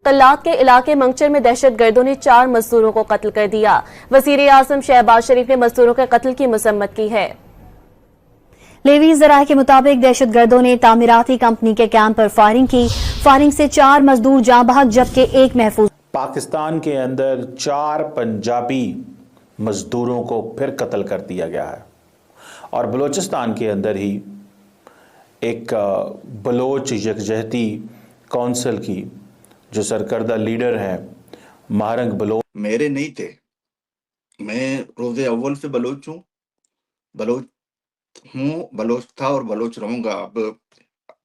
कल्लात के इलाके मंगचर में दहशतगर्दों ने 4 मजदूरों को कत्ल कर दिया। वजीर आजम शहबाज शरीफ ने मजदूरों के कत्ल की मजम्मत की है। लेवी जराये के मुताबिक दहशतगर्दों ने तामीराती कंपनी के कैंप पर फायरिंग की। फायरिंग से 4 मजदूर जाँ बहक जबकि 1 महफूज। पाकिस्तान के अंदर 4 पंजाबी मजदूरों को फिर कत्ल कर दिया गया है और बलूचिस्तान के अंदर ही एक बलोच यकजहती काउंसिल की जो सरकर्दा लीडर है महारंग बलोच मेरे नहीं थे। मैं रोज़े अव्वल से बलोच हूँ, बलोच था और बलोच रहूंगा। अब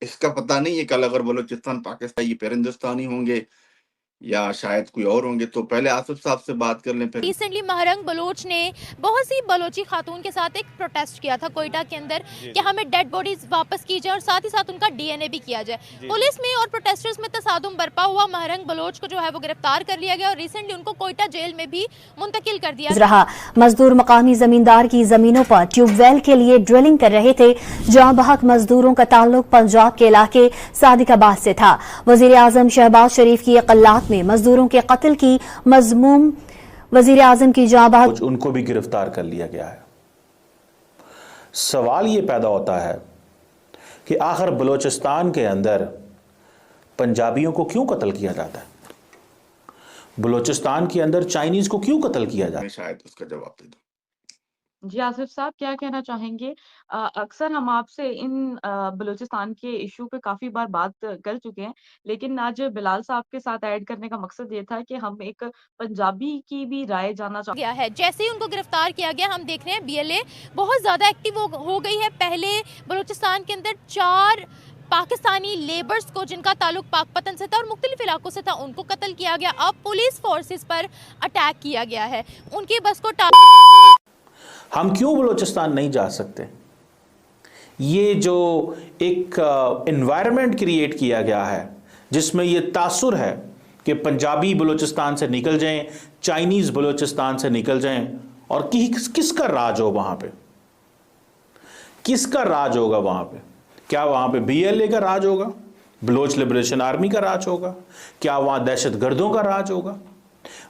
इसका पता नहीं है, कल अगर बलोचिस्तान पाकिस्तान ये फिर हिंदुस्तानी होंगे या शायद कोई और होंगे, तो पहले आसिफ साहब से बात कर लें। फिर रिसेंटली महारंग बलोच ने बहुत सी बलोची खातून के साथ एक प्रोटेस्ट किया था कोयटा के अंदर कि हमें डेड बॉडीज वापस की जाए और साथ ही साथ उनका डीएनए भी किया जाए। पुलिस में और प्रोटेस्टर्स में तसादुम बरपा हुआ। महारंग बलोच को जो है वो गिरफ्तार कर लिया गया और रिसेंटली उनको कोयटा जेल में भी मुंतकिल कर दिया रहा। मजदूर मकामी जमींदार की जमीनों पर ट्यूबवेल के लिए ड्रिलिंग कर रहे थे। जाँ बहक मजदूरों का ताल्लुक पंजाब के इलाके सादिकाबाद से था। वजीर आजम शहबाज शरीफ की कल्लात में मजदूरों के कत्ल की मजमूम वजीर आजम की जाँ बहक, उनको भी गिरफ्तार कर लिया गया है। सवाल ये पैदा होता है कि आखिर बलूचिस्तान के अंदर पंजाबियों को क्यों कत्ल किया जाता है? बलूचिस्तान के अंदर चाइनीज को क्यों कत्ल किया जाता है? शायद उसका जवाब दे दूं। जी आसिफ साहब, क्या कहना चाहेंगे? अक्सर हम आपसे इन बलूचिस्तान के इशू पे काफी बार बात कर चुके हैं, लेकिन आज बिलाल साहब के साथ ऐड करने का मकसद ये था कि हम एक पंजाबी की भी राय जानना चाहते गया है। जैसे ही उनको गिरफ्तार किया गया, हम देख रहे हैं बीएलए बहुत ज्यादा एक्टिव हो गई है। पहले बलूचिस्तान के अंदर 4 पाकिस्तानी लेबर्स को जिनका ताल्लुक पाकपतन से था और मुख्तलिफ इलाकों से था, उनको कत्ल किया गया। अब पुलिस फोर्सेस पर अटैक किया गया है। उनकी बस को हम क्यों बलूचिस्तान नहीं जा सकते? ये जो एक एनवायरनमेंट क्रिएट किया गया है जिसमें ये तासुर है कि पंजाबी बलूचिस्तान से निकल जाएं, चाइनीज बलूचिस्तान से निकल जाएं, और किसका राज हो वहां पे? किसका राज होगा वहां पे? क्या वहां पे बीएलए का राज होगा? बलोच लिबरेशन आर्मी का राज होगा? क्या वहां दहशतगर्दों का राज होगा?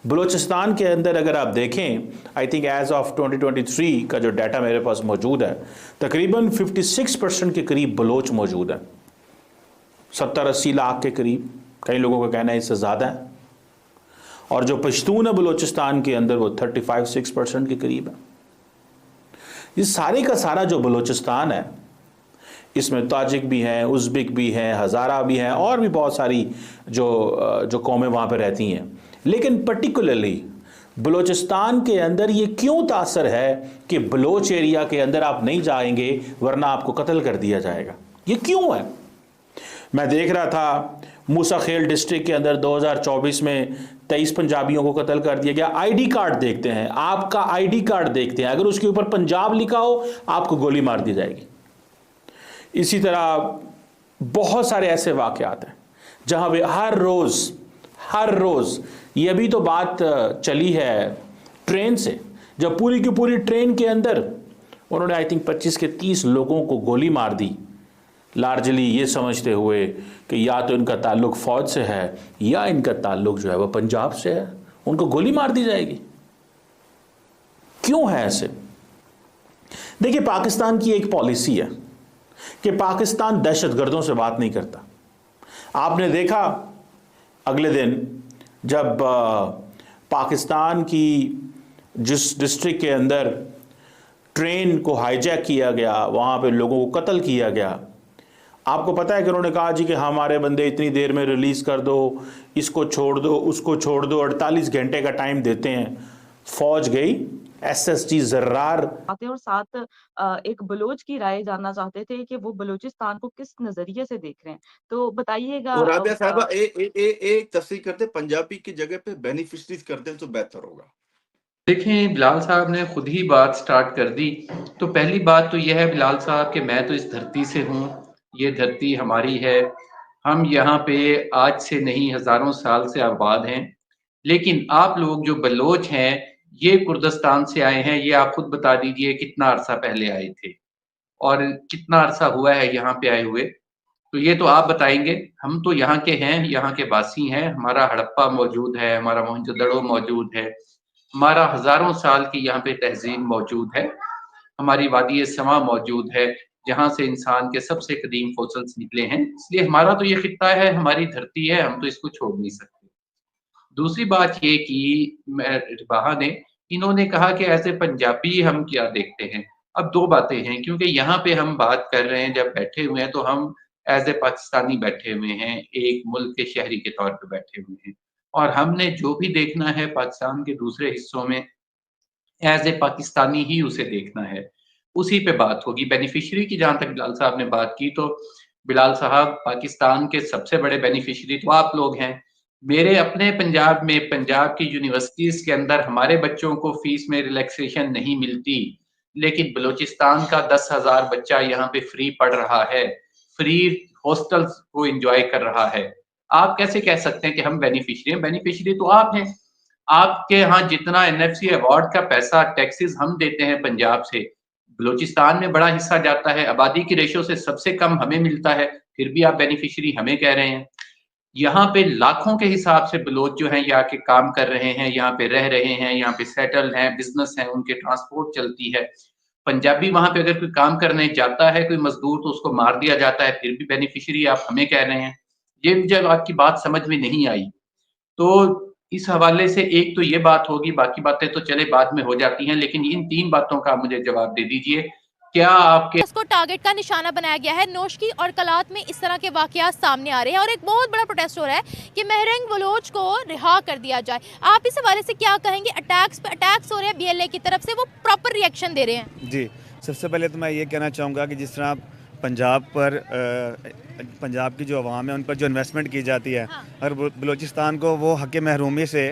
बलूचिस्तान के अंदर अगर आप देखें, आई थिंक एज ऑफ 2023 का जो डाटा मेरे पास मौजूद है, तकरीबन 56% के करीब बलोच मौजूद है। 70-80 लाख के करीब, कई लोगों का कहना है इससे ज़्यादा है। और जो पश्तून है बलूचिस्तान के अंदर वो 35-6% के करीब है। ये सारे का सारा जो बलूचिस्तान है, इसमें ताजिक भी हैं, उज़्बेक भी हैं, हज़ारा भी हैं और भी बहुत सारी जो कौमें वहाँ पर रहती हैं। लेकिन पर्टिकुलरली बलूचिस्तान के अंदर ये क्यों तासर है कि बलोच एरिया के अंदर आप नहीं जाएंगे वरना आपको कत्ल कर दिया जाएगा? ये क्यों है? मैं देख रहा था मूसा खेल डिस्ट्रिक्ट के अंदर 2024 में 23 पंजाबियों को कत्ल कर दिया गया। आईडी कार्ड देखते हैं, आपका आईडी कार्ड देखते हैं, अगर उसके ऊपर पंजाब लिखा हो आपको गोली मार दी जाएगी। इसी तरह बहुत सारे ऐसे वाक़यात हैं जहां वे हर रोज ये अभी तो बात चली है ट्रेन से, जब पूरी की पूरी ट्रेन के अंदर उन्होंने आई थिंक 25 के 30 लोगों को गोली मार दी, लार्जली ये समझते हुए कि या तो इनका ताल्लुक फौज से है या इनका ताल्लुक जो है वह पंजाब से है, उनको गोली मार दी जाएगी। क्यों है ऐसे? देखिए, पाकिस्तान की एक पॉलिसी है कि पाकिस्तान दहशतगर्दों से बात नहीं करता। आपने देखा अगले दिन जब पाकिस्तान की जिस डिस्ट्रिक्ट के अंदर ट्रेन को हाईजैक किया गया, वहाँ पे लोगों को कत्ल किया गया, आपको पता है कि उन्होंने कहा जी कि हमारे बंदे इतनी देर में रिलीज़ कर दो, इसको छोड़ दो, उसको छोड़ दो, 48 घंटे का टाइम देते हैं। फौज गई, एसएसजी जर्रार आते और साथ एक बलोच की राय जानना चाहते थे कि वो बलूचिस्तान को किस नजरिए से देख रहे हैं, तो बताइएगा। तो राबिया साहबा एक तस्वीर करते, पंजाबी की जगह पे बेनिफिशरीज कर दें तो बेहतर होगा। देखें, बिलाल साहब ने खुद ही बात स्टार्ट कर दी। तो पहली बात तो यह है बिलाल साहब कि मैं तो इस धरती से हूँ, ये धरती हमारी है, हम यहाँ पे आज से नहीं हजारों साल से आबाद हैं। लेकिन आप लोग जो बलोच हैं ये कुर्दिस्तान से आए हैं, ये आप खुद बता दीजिए कितना अरसा पहले आए थे और कितना अरसा हुआ है यहाँ पे आए हुए। तो ये तो आप बताएंगे। हम तो यहाँ के हैं, यहाँ के वासी हैं, हमारा हड़प्पा मौजूद है, हमारा मोहनजोदड़ो मौजूद है, हमारा हजारों साल की यहाँ पे तहजीब मौजूद है, हमारी वादी समा मौजूद है, जहाँ से इंसान के सबसे कदीम फॉसिल्स निकले हैं। इसलिए हमारा तो ये खित्ता है, हमारी धरती है, हम तो इसको छोड़ नहीं सकते। दूसरी बात ये कि रिबाहा ने, इन्होंने कहा कि ऐसे पंजाबी हम क्या देखते हैं। अब दो बातें हैं, क्योंकि यहाँ पे हम बात कर रहे हैं, जब बैठे हुए हैं तो हम एज ए पाकिस्तानी बैठे हुए हैं, एक मुल्क के शहरी के तौर पे बैठे हुए हैं, और हमने जो भी देखना है पाकिस्तान के दूसरे हिस्सों में एज ए पाकिस्तानी ही उसे देखना है, उसी पे बात होगी। बेनिफिशियरी की जहाँ तक बिलाल साहब ने बात की, तो बिलाल साहब, पाकिस्तान के सबसे बड़े बेनिफिशियरी तो आप लोग हैं। मेरे अपने पंजाब में, पंजाब की यूनिवर्सिटीज के अंदर हमारे बच्चों को फीस में रिलैक्सेशन नहीं मिलती, लेकिन बलूचिस्तान का 10,000 बच्चा यहाँ पे फ्री पढ़ रहा है, फ्री हॉस्टल्स को एंजॉय कर रहा है। आप कैसे कह सकते हैं कि हम बेनिफिशियरी हैं? बेनिफिशियरी तो आप हैं। आपके यहाँ जितना एनएफसी अवार्ड का पैसा टैक्सेस हम देते हैं पंजाब से, बलूचिस्तान में बड़ा हिस्सा जाता है, आबादी की रेशो से सबसे कम हमें मिलता है, फिर भी आप बेनिफिशियरी हमें कह रहे हैं। यहाँ पे लाखों के हिसाब से बलोच जो हैं ये आके काम कर रहे हैं, यहाँ पे रह रहे हैं, यहाँ पे सेटल हैं, बिजनेस है, उनके ट्रांसपोर्ट चलती है। पंजाबी वहां पे अगर कोई काम करने जाता है, कोई मजदूर, तो उसको मार दिया जाता है, फिर भी बेनिफिशियरी आप हमें कह रहे हैं। ये जब आपकी बात समझ में नहीं आई, तो इस हवाले से एक तो ये बात होगी, बाकी बातें तो चले बाद में हो जाती हैं, लेकिन इन 3 बातों का मुझे जवाब दे दीजिए। क्या आपके इसको टारगेट का निशाना बनाया गया है? नोशकी और कलात में इस तरह के वाकयात सामने आ रहे हैं और एक बहुत बड़ा प्रोटेस्ट हो रहा है कि महरंग बलोच को रिहा कर दिया जाए। आप इस हवाले से क्या कहेंगे? अटैक्स पे अटैक्स हो रहे हैं बीएलए की तरफ से, वो प्रॉपर रिएक्शन दे रहे हैं। जी, सबसे पहले तो मैं ये कहना चाहूँगा कि जिस तरह पंजाब की जो अवाम है उन पर जो इन्वेस्टमेंट की जाती है, और बलूचिस्तान को वो हक़ महरूमी से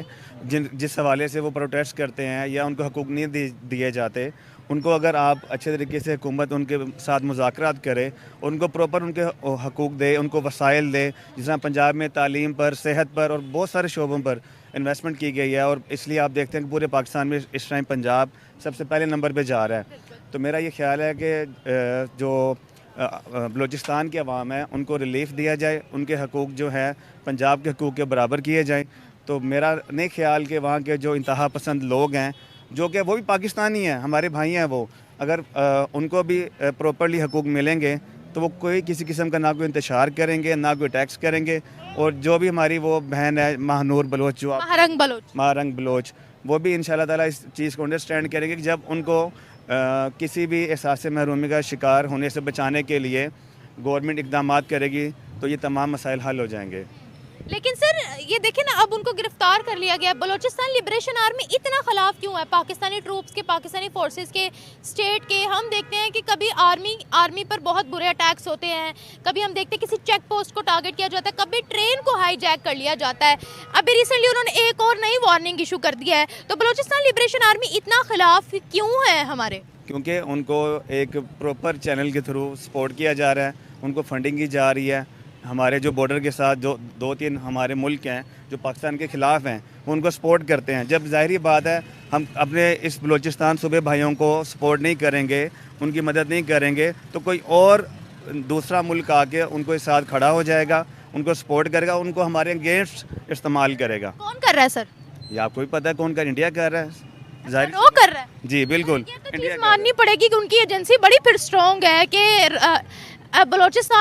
जिस हवाले से वो प्रोटेस्ट करते हैं या उनको हकूक़ नहीं दिए जाते, उनको अगर आप अच्छे तरीके से हुकूमत उनके साथ मुज़ाकरात करे, उनको प्रॉपर उनके हकूक़ दे, उनको वसाइल दे। जिस तरह पंजाब में तालीम पर, सेहत पर और बहुत सारे शोबों पर इन्वेस्टमेंट की गई है, और इसलिए आप देखते हैं कि पूरे पाकिस्तान में इस टाइम पंजाब सबसे पहले नंबर पे जा रहा है। तो मेरा ये ख्याल है कि जो बलूचिस्तान की अवाम है उनको रिलीफ दिया जाए, उनके हकूक़ जो है पंजाब के हकूक़ के बराबर किए जाएँ। तो मेरा नहीं ख्याल कि वहाँ के जो इंतहा पसंद लोग हैं, जो कि वो भी पाकिस्तानी हैं, हमारे भाई हैं, वो अगर उनको भी प्रॉपर्ली हकूक़ मिलेंगे तो वो कोई किसी किस्म का ना कोई इंतशार करेंगे, ना कोई टैक्स करेंगे। और जो भी हमारी वो बहन है महानूर बलोच, जो महारंग बलोच, वो भी इंशाल्लाह ताला इस चीज़ को अंडरस्टैंड करेंगे कि जब उनको किसी भी एहसास महरूमी का शिकार होने से बचाने के लिए गवर्नमेंट इक़दामात करेगी तो ये तमाम मसाइल हल हो जाएंगे। लेकिन सर ये देखिए ना, अब उनको गिरफ्तार कर लिया गया। बलूचिस्तान लिबरेशन आर्मी इतना खिलाफ क्यों है पाकिस्तानी ट्रूप्स के, पाकिस्तानी फोर्सेस के, स्टेट के? हम देखते हैं कि कभी आर्मी पर बहुत बुरे अटैक्स होते हैं, कभी हम देखते हैं किसी चेक पोस्ट को टारगेट किया जाता है, कभी ट्रेन को हाईजैक कर लिया जाता है। अभी रिसेंटली उन्होंने एक और नई वार्निंग इशू कर दिया है। तो बलूचिस्तान लिबरेशन आर्मी इतना खिलाफ क्यों है हमारे? क्योंकि उनको एक प्रॉपर चैनल के थ्रू सपोर्ट किया जा रहा है, उनको फंडिंग की जा रही है। हमारे जो बॉर्डर के साथ जो 2-3 हमारे मुल्क हैं जो पाकिस्तान के ख़िलाफ़ हैं, वो उनको सपोर्ट करते हैं। जब ज़ाहिरी बात है हम अपने इस बलूचिस्तान सूबे भाइयों को सपोर्ट नहीं करेंगे, उनकी मदद नहीं करेंगे, तो कोई और दूसरा मुल्क आके उनको इस साथ खड़ा हो जाएगा, उनको सपोर्ट करेगा, उनको हमारे अगेंस्ट इस्तेमाल करेगा। कौन कर रहा है सर? ये आपको भी पता है कौन कर, इंडिया कर रहा है। वो कर रहा है जी बिल्कुल। ये तो चीज़ माननी पड़ेगी कि उनकी एजेंसी बड़ी फिर स्ट्रॉन्ग है कि बलूचिस्तान